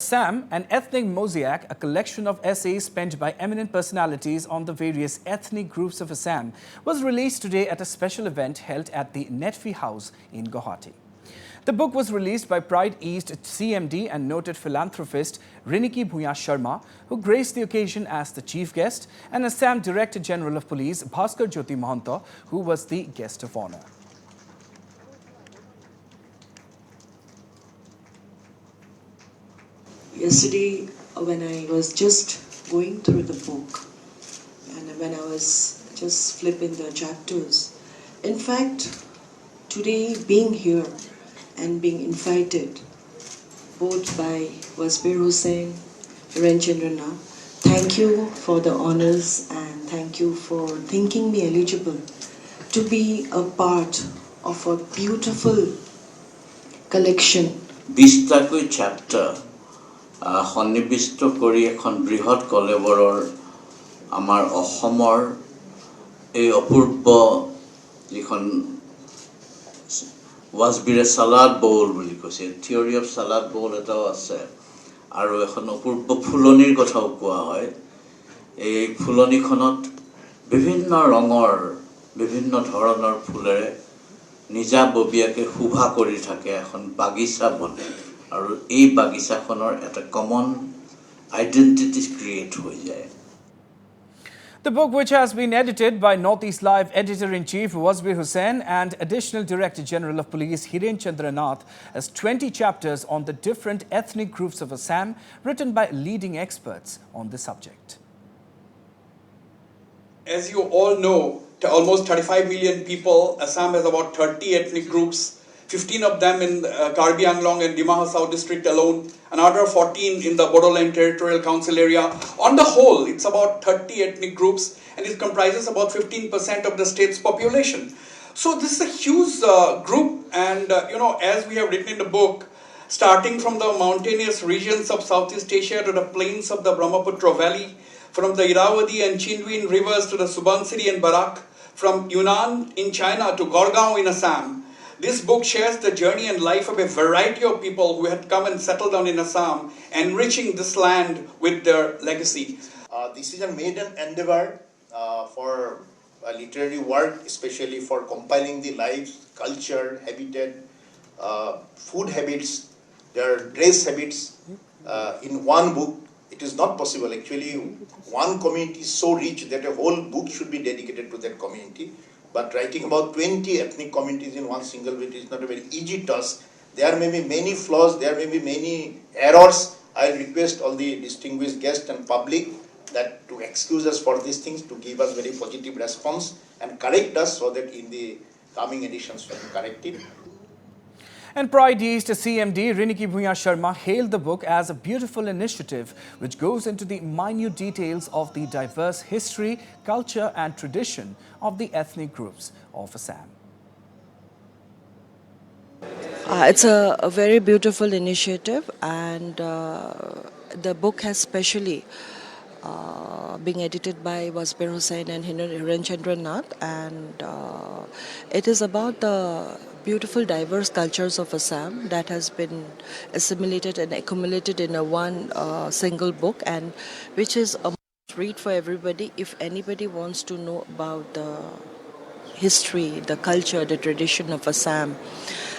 Assam, an ethnic mosaic, a collection of essays penned by eminent personalities on the various ethnic groups of Assam, was released today at a special event held at the NEDFI House in Guwahati. The book was released by Pride East CMD and noted philanthropist Riniki Bhuyan Sharma, who graced the occasion as the chief guest, and Assam Director General of Police Bhaskar Jyoti Mahanta, who was the guest of honor. Yesterday, when I was just going through the book and when I was just flipping the chapters, in fact, today being here and being invited both by Wasbir Hussain, Hiren, Nath, thank you for the honors and thank you for thinking me eligible to be a part of a beautiful collection. 20 chapter সন্নিবিষ্ট কৰি এখন বৃহৎ কলেবৰৰ আমাৰ অসমৰ এই অপূৰ্ব যিখন Wasbir salad bowl বুলি কৈছে theory of salad bowl এটাও আছে আৰু এখন অপূৰ্ব ফুলনিৰ কথাও কোৱা হয় এই ফুলনিখনত বিভিন্ন ৰঙৰ বিভিন্ন ধৰণৰ ফুলেৰে নিজাববীয়াকে শোভা কৰি থাকে এখন বাগিচা বনে আৰু এই বাগিচাখনৰ এটা কমন আইডেন্টিটি ক্ৰিয়েট হৈ যায় The book, which has been edited by Northeast Live Editor-in-Chief Wasbir Hussain and Additional Director General of Police Hiren Nath, has 20 chapters on the different ethnic groups of Assam, written by leading experts on the subject. As you all know, to almost 35 million people, Assam has about 30 ethnic groups, 15 of them in Karbi Anglong and Dimahal South District alone, another 14 in the Bodoland Territorial Council area. On the whole, it's about 30 ethnic groups and it comprises about 15% of the state's population. So this is a huge group and, as we have written in the book, starting from the mountainous regions of Southeast Asia to the plains of the Brahmaputra Valley, from the Irrawaddy and Chinduin rivers to the Subansiri and Barak, from Yunnan in China to Gorgaon in Assam, this book shares the journey and life of a variety of people who had come and settled down in Assam, enriching this land with their legacy. This is a maiden endeavor for literary work, especially for compiling the lives, culture, habitat, food habits, their dress habits in one book. It is not possible. Actually, one community is so rich that a whole book should be dedicated to that community. But writing about 20 ethnic communities in one single book is not a very easy task. There may be many flaws, there may be many errors. I request all the distinguished guests and public that to excuse us for these things, to give us very positive response and correct us so that in the coming editions we can correct it. And Pride East CMD Riniki Bhuyan Sharma hailed the book as a beautiful initiative which goes into the minute details of the diverse history, culture and tradition of the ethnic groups of Assam. It's a very beautiful initiative and the book has specially being edited by Wasbir Hussain and Hiren Nath, and it is about the beautiful diverse cultures of Assam that has been assimilated and accumulated in a one single book, and which is a must read for everybody if anybody wants to know about the history, the culture, the tradition of Assam,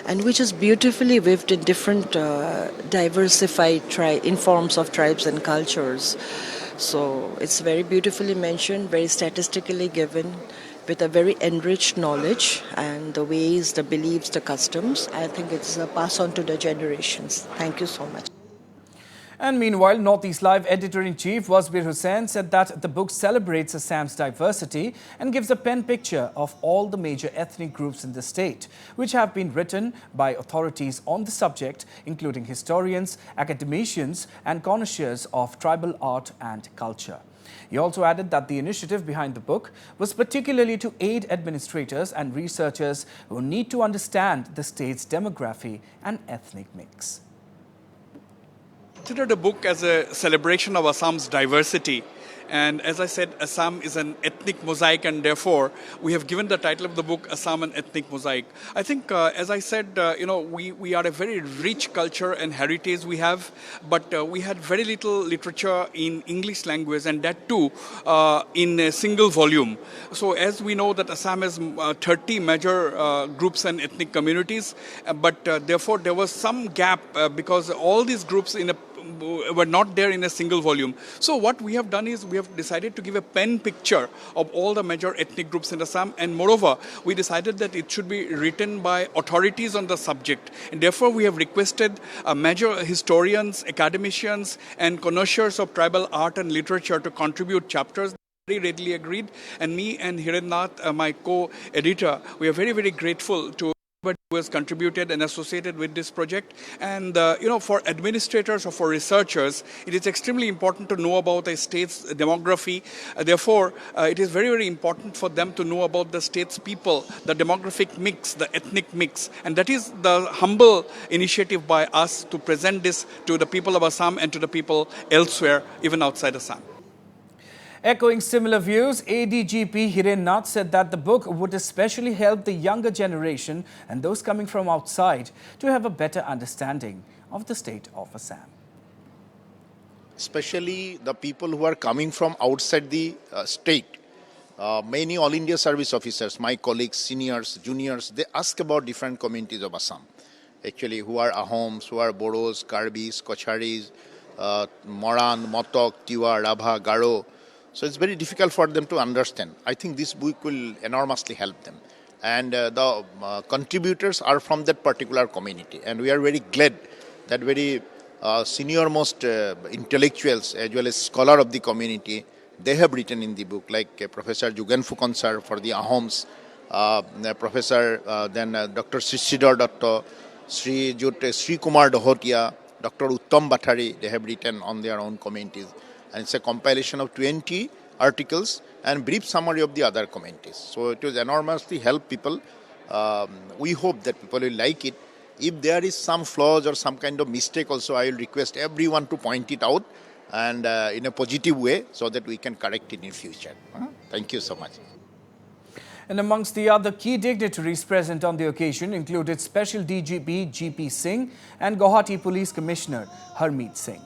and which is beautifully weaved in different diversified in forms of tribes and cultures. So it's very beautifully mentioned, very statistically given, with a very enriched knowledge and the ways, the beliefs, the customs. I think it's a pass on to the generations. Thank you so much. And meanwhile, Northeast Live Editor-in-Chief Wasbir Hussain said that the book celebrates Assam's diversity and gives a pen picture of all the major ethnic groups in the state, which have been written by authorities on the subject, including historians, academicians and connoisseurs of tribal art and culture. He also added that the initiative behind the book was particularly to aid administrators and researchers who need to understand the state's demography and ethnic mix. Consider the book as a celebration of Assam's diversity And as I said, Assam is an ethnic mosaic, and therefore we have given the title of the book Assam, an Ethnic Mosaic. I think, as I said, we are a very rich culture and heritage we have, but we had very little literature in English language, and that too in a single volume. So as we know that Assam has 30 major groups and ethnic communities, but therefore there was some gap because all these groups were not there in a single volume. So what we have done is we have decided to give a pen picture of all the major ethnic groups in Assam, and moreover we decided that it should be written by authorities on the subject, and therefore we have requested major historians, academicians and connoisseurs of tribal art and literature to contribute chapters. Very readily agreed, and me and Hiren Nath, my co-editor, we are very, very grateful to everybody who has contributed and associated with this project. And for administrators or for researchers, it is extremely important to know about a state's demography. Therefore, it is very, very important for them to know about the state's people, the demographic mix, the ethnic mix. And that is the humble initiative by us to present this to the people of Assam and to the people elsewhere, even outside Assam. Echoing similar views, ADGP Hiren Nath said that the book would especially help the younger generation and those coming from outside to have a better understanding of the state of Assam. Especially the people who are coming from outside the state. Many All India service officers, my colleagues, seniors, juniors, they ask about different communities of Assam. Actually, who are Ahoms, who are Boros, Karbis, Kocharis, Moran, Motok, Tiwa, Rabha, Garo. So it's very difficult for them to understand. I think this book will enormously help them. And the contributors are from that particular community. And we are very glad that very senior-most intellectuals as well as scholar of the community, they have written in the book, like Professor Jugan Fukan sir for the Ahoms, Professor Dr. Sridhar Datta, Sri Kumar Dohotia, Dr. Uttam Bhattari, they have written on their own communities. And it's a compilation of 20 articles and brief summary of the other communities. So it will enormously help people. We hope that people will like it. If there is some flaws or some kind of mistake also, I will request everyone to point it out and in a positive way so that we can correct it in future. Thank you so much. And amongst the other key dignitaries present on the occasion included Special DGP GP Singh and Guwahati Police Commissioner Harmeet Singh.